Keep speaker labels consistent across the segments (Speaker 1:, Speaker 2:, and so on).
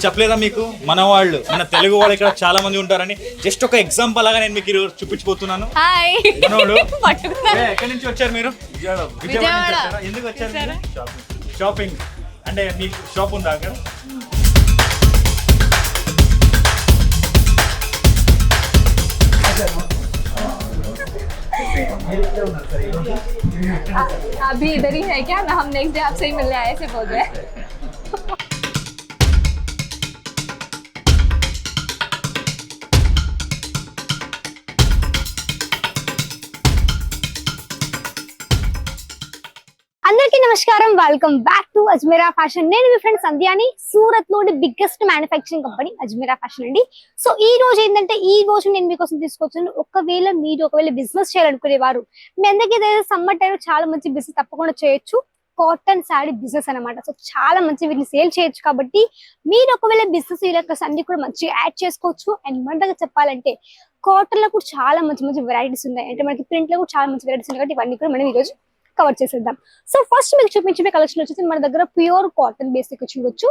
Speaker 1: చెప్పలేదా మీకు మన వాళ్ళు మన తెలుగు వాళ్ళు ఇక్కడ చాలా మంది ఉంటారని జస్ట్ ఒక ఎగ్జాంపుల్ లాగా నేను మీకు ఈరోజు చూపించబోతున్నాను.
Speaker 2: హాయ్
Speaker 1: మనోడు ఎక్కడి నుంచి వచ్చారు మీరు? విజయవాడ నుంచి వచ్చారా? ఎందుకు వచ్చారు? షాపింగ్ అంటే మీకు షాప్ ఉందా అక్కడ?
Speaker 2: अभी इधर ही है क्या ना? हम नेक्स्ट डे आपसे ही मिलने आए ऐसे बोल रहे हैं. అందరికీ నమస్కారం, welcome back to Ajmeera fashion. నేను మీ ఫ్రెండ్ సంధ్యాని. సూరత్ లోని biggest manufacturing company Ajmeera fashion అండి. సో ఈ రోజు ఏంటంటే నేను మీకోసం తీసుకొచ్చాను. ఒకవేళ మీరు బిజినెస్ చేయాలనుకునేవారు, మీ అందరికీ సమ్మర్ టైం చాలా మంచి బిజినెస్ తప్పకుండా చేయొచ్చు. కాటన్ శారీ బిజినెస్ అనమాట. సో చాలా మంచి వీటిని సేల్ చేయొచ్చు. కాబట్టి మీరు ఒకవేళ బిజినెస్ అన్ని కూడా మంచిగా యాడ్ చేసుకోవచ్చు. అండ్ మన దగ్గర చెప్పాలంటే కాటన్ లో కూడా చాలా మంచి వెరైటీస్ ఉన్నాయి. అంటే మనకి ప్రింట్ లో కూడా చాలా మంచి వెరైటీస్ ఉన్నాయి. కాబట్టి ఇవన్నీ కూడా మనం ఈరోజు కవర్ చేసేద్దాం. సో ఫస్ట్ మీకు చూపించే కలెక్షన్ వచ్చేసి మన దగ్గర ప్యూర్ కాటన్ బేస్ ఇక్కడ చూడొచ్చు.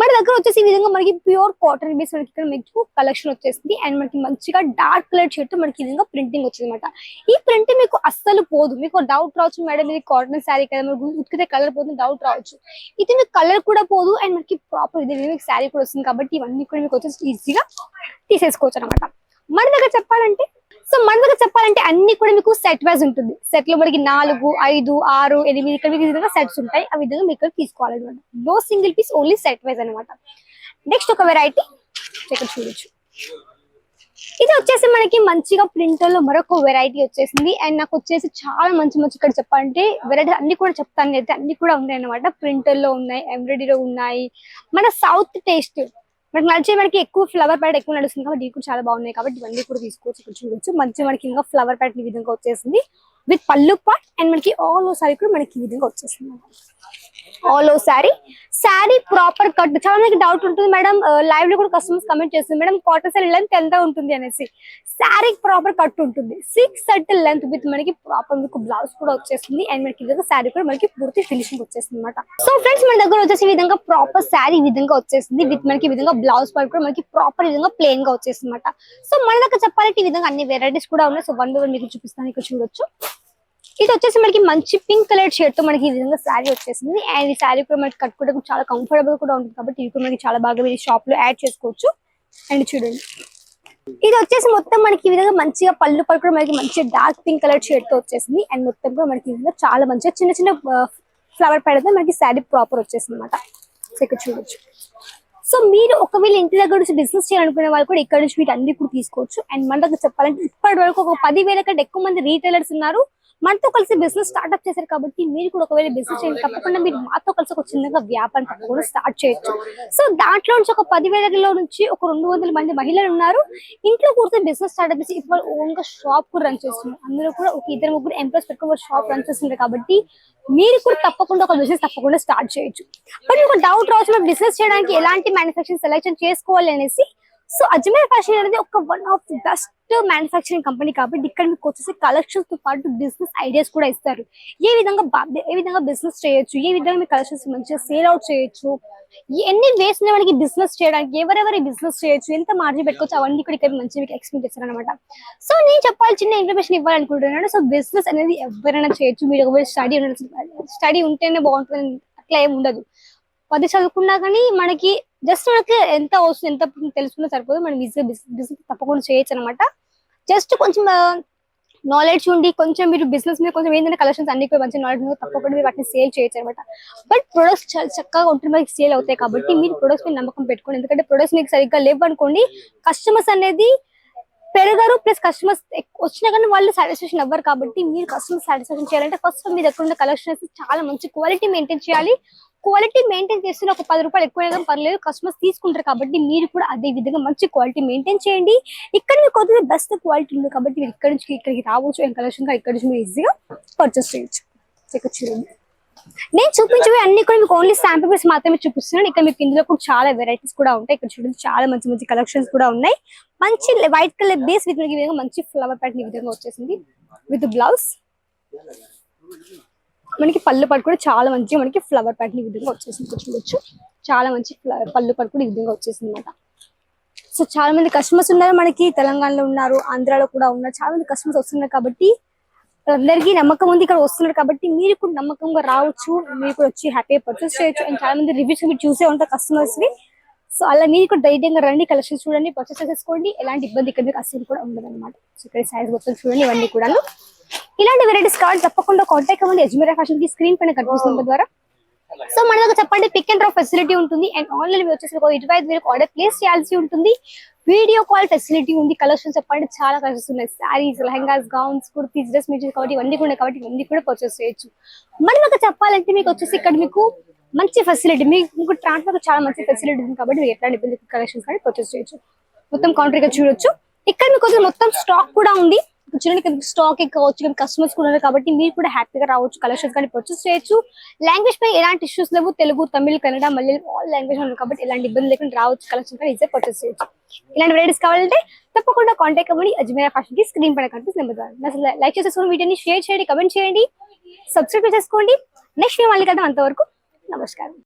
Speaker 2: మన దగ్గర వచ్చేసి ఈ విధంగా మనకి ప్యూర్ కాటన్ బేస్ మనకి ఇక్కడ మీకు కలెక్షన్ వచ్చేసింది. అండ్ మనకి మంచిగా డార్క్ కలర్ షర్ట్ మనకి ఈ విధంగా ప్రింటింగ్ వచ్చింది అనమాట. ఈ ప్రింట్ మీకు అస్సలు పోదు. మీకు డౌట్ రావచ్చు, మేడం ఇది కాటన్ శారీ కదా, మీకు ఉతికితే కలర్ పోతుంది డౌట్ రావచ్చు. ఇది మీకు కలర్ కూడా పోదు. అండ్ మనకి ప్రాపర్ ఇది మీకు శారీ కూడా వస్తుంది. కాబట్టి ఇవన్నీ కూడా మీకు వచ్చేసి ఈజీగా తీసేసుకోవచ్చు అనమాట. మన దగ్గర చెప్పాలంటే అన్ని కూడా మీకు సెట్ వైజ్ ఉంటుంది. సెట్ లో మనకి 4, 5, 6, 8 ఇక్కడ మీకు విధంగా సెట్స్ ఉంటాయి. ఆ విధంగా మీకు తీసుకోవాలన్నమాట. No single piece, only set wise అనమాట. నెక్స్ట్ ఒక వెరైటీ ఇక్కడ చూడొచ్చు. ఇది వచ్చేసి మనకి మంచిగా ప్రింటర్ లో మరొక వెరైటీ వచ్చేసింది. అండ్ నాకు వచ్చేసి చాలా మంచి ఇక్కడ చెప్పాలంటే వెరైటీ అన్ని కూడా చెప్తాను అయితే అన్ని కూడా ఉన్నాయి అనమాట. ప్రింటర్ లో ఉన్నాయి, ఎంబ్రాయిడరీలో ఉన్నాయి. మన సౌత్ టేస్ట్ మనకి నడిచే మనకి ఎక్కువ ఫ్లవర్ ప్యాట్ ఎక్కువ నడుస్తుంది కాబట్టి ఇవి కూడా చాలా బాగున్నాయి. కాబట్టి ఇవన్నీ కూడా తీసుకోవచ్చు. ఇక్కడ చూడొచ్చు మంచి మనకి ఇంకా ఫ్లవర్ ప్యాట్ ఈ విధంగా వచ్చేసింది విత్ పళ్ళు పార్ట్. అండ్ మనకి ఆల్ ఓవర్ సారీ కూడా మనకి ఈ విధంగా వచ్చేసింది. All over sari proper cut. చాలా మందికి డౌట్ ఉంటుంది మేడం, లైవ్ లో కూడా కస్టమర్స్ కమెంట్ చేస్తుంది, మేడం కాటన్ శారీ లెంత్ ఎంత ఉంటుంది అనేసి. శారీ ప్రాపర్ కట్ ఉంటుంది. 6 సెట్ లెంత్ విత్ మనకి ప్రాపర్ మీకు బ్లౌజ్ కూడా వచ్చేస్తుంది. అండ్ మనకి ఈ విధంగా శారీ కూడా మనకి పూర్తి ఫినిషింగ్ వచ్చేస్తుంది అనమాట. సో ఫ్రెండ్స్ మన దగ్గర వచ్చేసి ఈ విధంగా ప్రాపర్ శారీ ఈ విధంగా వచ్చేసింది విత్ మనకి ఈ విధంగా బ్లౌజ్ పార్ట్ కూడా మనకి ప్రాపర్ ఈ విధంగా ప్లెయిన్ గా వచ్చేస్తుంది అనమాట. సో మన దగ్గర చెప్పాలంటే ఈ విధంగా అన్ని వెరైటీస్ కూడా ఉన్నాయి. సో వన్ బై వన్ మీకు చూపిస్తాను. ఇక్కడ చూడొచ్చు. ఇది వచ్చేసి మనకి మంచి పింక్ కలర్ షర్ట్ తో మనకి ఈ విధంగా శారీ వచ్చేసింది. అండ్ ఈ శారీ కూడా మనకి కట్టుకోవడానికి చాలా కంఫర్టబుల్ కూడా ఉంటుంది. కాబట్టి ఇవి కూడా మనకి చాలా బాగా మీరు షాప్ లో యాడ్ చేసుకోవచ్చు. అండ్ చూడండి, ఇది వచ్చేసి మొత్తం మనకి ఈ విధంగా మంచిగా పళ్ళు కూడా మనకి మంచిగా డార్క్ పింక్ కలర్ షర్ట్ తో వచ్చేసింది. అండ్ మొత్తం కూడా మనకి ఈ విధంగా చాలా మంచిగా చిన్న ఫ్లవర్ పడితే మనకి శారీ ప్రాపర్ వచ్చేసింది అనమాట. సో ఇక్కడ చూడొచ్చు. సో మీరు ఒకవేళ ఇంటి దగ్గర నుంచి బిజినెస్ చేయాలనుకునే వాళ్ళు కూడా ఇక్కడ నుంచి వీటి అన్ని కూడా తీసుకోవచ్చు. అండ్ మన దగ్గర చెప్పాలంటే ఇప్పటి వరకు ఒక 10,000 కంటే ఎక్కువ మంది రీటైలర్స్ ఉన్నారు మనతో కలిసి బిజినెస్ స్టార్ట్అప్ చేశారు. కాబట్టి మీరు కూడా ఒకవేళ బిజినెస్ చేయాలి తప్పకుండా మీరు మాతో కలిసి ఒక చిన్నగా వ్యాపారం తప్పకుండా స్టార్ట్ చేయొచ్చు. సో దాంట్లో నుంచి ఒక 10,000లో నుంచి ఒక 200 మంది మహిళలు ఉన్నారు. ఇంట్లో కూర్చొని బిజినెస్ స్టార్ట్అప్ చేసి ఇప్పుడు ఓన్ గా షాప్ కూడా రన్ చేస్తున్నారు. అందులో కూడా ఒక 2-3 ఎంప్లాయీస్ పెట్టుకుని షాప్ రన్ చేస్తున్నారు. కాబట్టి మీరు కూడా తప్పకుండా ఒక బిజినెస్ తప్పకుండా స్టార్ట్ చేయొచ్చు. బట్ మీకు డౌట్ రావచ్చు, మేము బిజినెస్ చేయడానికి ఎలాంటి మ్యానుఫ్యాక్చరింగ్ సెలెక్షన్ చేసుకోవాలి అనేసి. సో అజ్మీరా ఫ్యాషన్ అనేది ఒక one of the best manufacturing company. కాబట్టి ఇక్కడ మీకు వచ్చేసి కలెక్షన్స్ తో పాటు బిజినెస్ ఐడియాస్ కూడా ఇస్తారు. ఏ విధంగా బిజినెస్ చేయొచ్చు, ఏ విధంగా మీ కలెక్షన్స్ మంచిగా సేల్ అవుట్ చేయొచ్చు, ఎన్ని వేస్ మనకి బిజినెస్ చేయడానికి, ఎవరెవరి బిజినెస్ చేయొచ్చు, ఎంత మార్జిన్ పెట్టుకోవచ్చు, అవన్నీ కూడా ఇక్కడ మంచి మీకు ఎక్స్ప్లెయిన్ చేస్తారు అనమాట. సో నేను చెప్పాలి చిన్న ఇన్ఫర్మేషన్ ఇవ్వాలనుకుంటున్నాను. సో బిజినెస్ అనేది ఎవరైనా చేయొచ్చు. మీరు ఒకవేళ స్టడీ ఉంటేనే బాగుంటుంది అట్లా ఏమి ఉండదు. 10 చదువుకున్నా కానీ మనకి జస్ట్ మనకి ఎంత వస్తుంది ఎంత తెలుసుకున్నా సరిపోదు. మనం ఈజీగా బిజినెస్ తప్పకుండా చేయొచ్చు అనమాట. జస్ట్ కొంచెం నాలెడ్జ్ ఉండి కొంచెం మీరు బిజినెస్ మీద కొంచెం ఏంటంటే కలెక్షన్స్ అన్ని కూడా మంచి నాలెడ్జ్ మీద తప్పకుండా మీరు వాటిని సేల్ చేయొచ్చు అనమాట. బట్ ప్రొడక్ట్స్ చాలా చక్కగా ఉంటే మనకి సేల్ అవుతాయి. కాబట్టి మీరు ప్రొడక్ట్స్ మీద నమ్మకం పెట్టుకోండి. ఎందుకంటే ప్రొడక్ట్స్ మీకు సరిగ్గా లేవు అనుకోండి, కస్టమర్స్ అనేది పెరగరు. ప్లస్ కస్టమర్స్ వచ్చినా కానీ వాళ్ళు సాటిస్ఫాక్షన్ అవ్వరు. కాబట్టి మీరు కస్టమర్ సాటిస్ఫాక్షన్ చేయాలంటే ఫస్ట్ మీ దగ్గర ఉన్న కలెక్షన్స్ చాలా మంచి క్వాలిటీ మెయింటైన్ చేయాలి. క్వాలిటీ మెయింటైన్ చేస్తే ఒక 10 రూపాయలు ఎక్కువ పర్లేదు, కస్టమర్స్ తీసుకుంటారు. కాబట్టి మీరు కూడా అదే విధంగా మంచి క్వాలిటీ మెయింటైన్ చేయండి. ఇక్కడ మీకు కొద్దిగా బెస్ట్ క్వాలిటీ ఉంది కాబట్టి మీరు ఇక్కడ నుంచి ఇక్కడికి రావచ్చు. అండ్ కలెక్షన్ ఇక్కడ నుంచి మీరు ఈజీగా పర్చేస్ చేయొచ్చు. ఇక్కడ చూడండి, నేను చూపించేవి అన్ని కూడా మీకు ఓన్లీ శాంపుల్ పీస్ మాత్రమే చూపిస్తున్నాను. ఇక్కడ మీకు ఇందులో కూడా చాలా వెరైటీస్ కూడా ఉంటాయి. ఇక్కడ చూడండి చాలా మంచి కలెక్షన్స్ కూడా ఉన్నాయి. మంచి వైట్ కలర్ బేస్ విత్ మంచి ఫ్లవర్ ప్యాటర్న్ ఈ విధంగా వచ్చేసింది విత్ బ్లౌజ్. మనకి పళ్ళు పట్టు కూడా చాలా మంచిగా మనకి ఫ్లవర్ ప్యాటర్న్ ఈ విధంగా వచ్చేసింది. చూడొచ్చు చాలా మంచి పళ్ళు పట్టు కూడా ఈ విధంగా వచ్చేసింది అనమాట. సో చాలా మంది కస్టమర్స్ ఉన్నారు, మనకి తెలంగాణలో ఉన్నారు, ఆంధ్రాలో కూడా ఉన్నారు, చాలా మంది కస్టమర్స్ వస్తున్నారు కాబట్టి అందరికీ నమ్మకం ఉంది ఇక్కడ వస్తున్నారు కాబట్టి మీరు కూడా నమ్మకంగా రావచ్చు, మీరు కూడా వచ్చి హ్యాపీగా పర్చేస్ చేయొచ్చు. అండ్ చాలా మంది రివ్యూస్ మీరు చూసే ఉంటారు కస్టమర్స్ ని. సో అలా మీరు కూడా ధైర్యంగా రండి, కలెక్షన్ చూడండి, పర్చేస్ చేసుకోండి, ఎలాంటి ఇబ్బంది ఇక్కడ మీకు అసలు కూడా ఉండదు అనమాట. సో ఇక్కడ సైజ్ మొత్తం చూడండి, ఇవన్నీ కూడా ఇలాంటి వెరైటీస్ కావాలి తప్పకుండా కాంటాక్ట్ అవ్వండి అజ్మీరా ఫ్యాషన్ కి, స్క్రీన్ పైన కనిపిస్తున్న ద్వారా. సో మన దగ్గర చెప్పండి పిక్ అండ్ డ్రాప్ ఫెసిలిటీ ఉంటుంది. అండ్ ఆన్లైన్ వచ్చేసి 25 వేలకు ఆర్డర్ ప్లేస్ చేయాల్సి ఉంటుంది. వీడియో కాల్ ఫెసిలిటీ ఉంది. కలెక్షన్ చెప్పండి చాలా కలెక్షన్స్ ఉన్నాయి, saris, lehengas, gowns, kurtis, dress material కాబట్టి ఇవన్నీ కూడా కాబట్టి ఇవన్నీ కూడా పర్చేస్ చేయొచ్చు. మరి మీకు చెప్పాలంటే మీకు వచ్చేసి ఇక్కడ మీకు మంచి ఫెసిలిటీ, మీకు ట్రాన్స్ఫర్ చాలా మంచి ఫెసిలిటీ ఉంది కాబట్టి మీరు ఎట్లాంటి ఇబ్బంది కలెక్షన్స్ కానీ పర్చేస్ చేయొచ్చు. మొత్తం కౌంటర్ గా చూడొచ్చు. ఇక్కడ మీకు వచ్చి మొత్తం స్టాక్ కూడా ఉంది. చూడండి స్టాక్ ఎక్కువ కస్టమర్స్ కూడా ఉన్నారు కాబట్టి మీరు కూడా హ్యాపీగా రావచ్చు, కలెక్షన్స్ కానీ పర్చేస్ చేయొచ్చు. లాంగ్వేజ్ పై ఎలాంటి ఇష్యూస్ లేవు, తెలుగు, తమిళ్, కన్నడ, మలయాళం ఆల్ లాంగ్వేజ్ ఉన్నాయి కాబట్టి ఎలాంటి ఇబ్బంది లేకుండా రావచ్చు, కలెక్షన్స్ కానీ ఈజీగా పర్చేస్ చేయొచ్చు. ఇలాంటి వెరైటీస్ కావాలంటే తప్పకుండా కాంటాక్ట్ అవ్వండి అజ్మీరా ఫ్యాషన్ కి, స్క్రీన్ పైన కనిపిస్తున్న నెంబర్ ద్వారా. లైక్ చేసేసుకుని వీడియోని షేర్ చేయండి, కమెంట్ చేయండి, సబ్స్క్రైబ్ చేసుకోండి. నెక్స్ట్ మళ్ళీ కదా, అంతవరకు నమస్కారం.